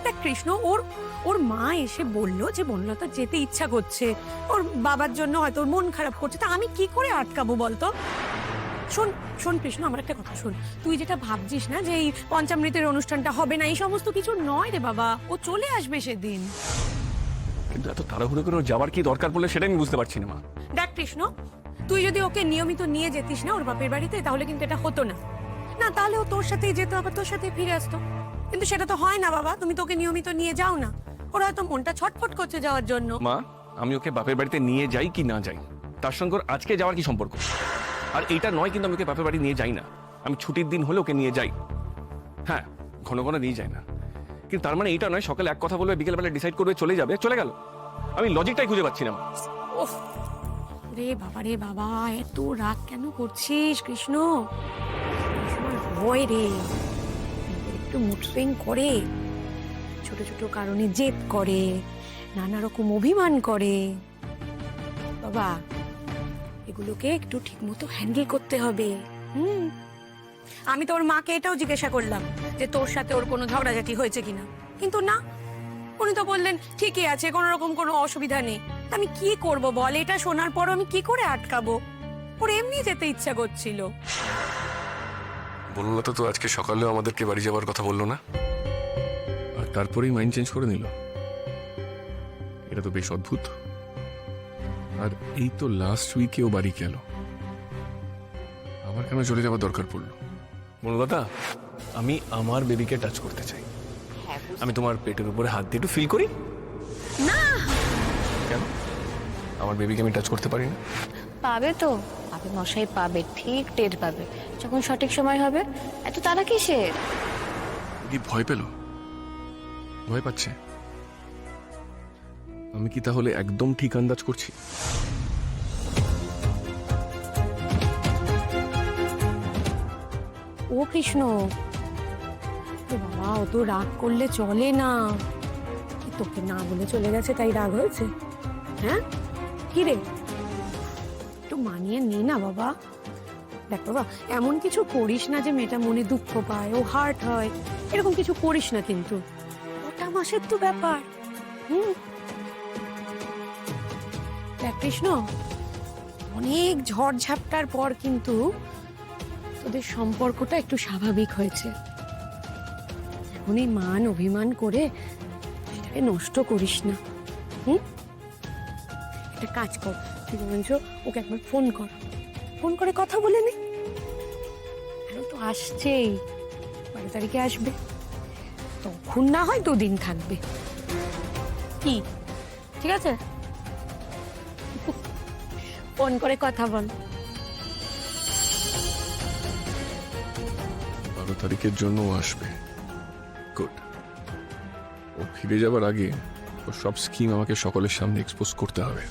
দেখ কৃষ্ণ, ওর ওর মা এসে বললো যে বনলতা যেতে ইচ্ছা করছে, ওর বাবার জন্য হয়তো ওর মন খারাপ করছে, তা আমি কি করে আটকাবো বলতো? শোন শোন কৃষ্ণ, আমার একটা কথা শোন। তুই যেটা ভাবছিস না যে এই পঞ্চামৃতের অনুষ্ঠানটা হবে না, এই সমস্ত কিছু নয় রে বাবা, ও চলে আসবে সেদিন। কিন্তু এত তাড়াহুড়ো করে ওর যাওয়ার কি দরকার পড়লে সেটা আমি বুঝতে পারছি না মা। দেখ কৃষ্ণ, তুই যদি ওকে নিয়মিত নিয়ে যেতিস না ওর বাপের বাড়িতে, তাহলে কিন্তু এটা হতো না। না তাহলে ও তোর সাথেই যেত, আবার তোর সাথেই ফিরে আসতো। কিন্তু সেটা তো হয় না বাবা, তুমি তোকে নিয়মিত নিয়ে যাও না। ওর হয়তো মনটা ছটফট করছে যাওয়ার জন্য। মা, আমি ওকে বাপের বাড়িতে নিয়ে যাই কি না যাই, তার সঙ্গে ওর আজকে যাওয়ার কি সম্পর্ক? আর এইটা নয় কিন্তু আমি ওকে বাপের বাড়ি নিয়ে যাই না, আমি ছুটির দিন হলে ওকে নিয়ে যাই। হ্যাঁ, ঘন ঘন নিয়ে যায় না, কিন্তু তার মানে এইটা নয় সকালে এক কথা বলবে বিকেলবেলা ডিসাইড করবে চলে যাবে, চলে গেল। আমি লজিকটাই খুঁজে পাচ্ছি না। ওহ রে বাবা, এত রাগ কেন করছিস কৃষ্ণ? ভয় রে, একটু মুড সুইং করে, ছোট ছোট কারণে জেদ করে, নানা রকম অভিমান করে। বাবা, এগুলোকে একটু ঠিক মতো হ্যান্ডেল করতে হবে। আমি তোর মাকে এটাও জিজ্ঞাসা করলাম যে তোর সাথে ওর কোনো ঝগড়াঝাটি হয়েছে কিনা, কিন্তু না, উনি তো বললেন ঠিকই আছে, কোনো রকম কোনো অসুবিধা নেই। আমি কি করব বল? এটা শোনার পর আমি কি করে আটকাবো? ওর এমনি যেতে ইচ্ছা করছিল। বনলতা তো আজকে সকালেও আমাদেরকে বাড়ি যাওয়ার কথা বললো না, আর তারপরেই মাইন্ড চেঞ্জ করে নিল। এটা তো বেশ অদ্ভুত। আর এই তো লাস্ট উইকে ও বাড়ি গেল, আবার কেন চলে যাওয়ার দরকার পড়লো? বনলতা, আমি আমার বেবিকে টাচ করতে চাই। আমি তোমার পেটের উপরে হাত দিয়ে একটু ফিল করি। না, কেন আমার বেবিকে আমি টাচ করতে পারি না? পাবে তো, পাবে মশাই, পাবে, ঠিক টের পাবে যখন সঠিক সময় হবে। এত তারা কিসের? কি ভয় পেল? ভয় পাচ্ছে? আমি কি তাহলে একদম ঠিক আন্দাজ করছি? ও কৃষ্ণ, ও বাবা, ও তো রাগ করলে চলে না। কি তোকে না বলে চলে গেছে তাই রাগ হয়েছে? হ্যাঁ, কি রে, একটু মানিয়ে নে না বাবা। দেখ বাবা, এমন কিছু করিস না যে মেয়েটা মনে দুঃখ পায়, ও হার্ট হয়, এরকম কিছু করিস না কিন্তু। ওটা মাসের তো ব্যাপার। দেখ কৃষ্ণ, অনেক ঝড় ঝাপটার পর কিন্তু তোদের সম্পর্কটা একটু স্বাভাবিক হয়েছে। এখন এই মান অভিমান করে এটাকে নষ্ট করিস না। একটা কাজ কর, তুই বলছো ওকে একবার ফোন কর, ফোন করে কথা বলে নে। আরো তো আসছেই, 12 তারিখে আসবে, তখন না হয় 2 দিন থাকবে। কি ঠিক আছে? ফোন করে কথা বল। 12 তারিখের জন্য ও আসবে। গুড। ও ফিরে যাবার আগে ওর সব স্কিম আমাকে সকলের সামনে এক্সপোজ করতে হবে।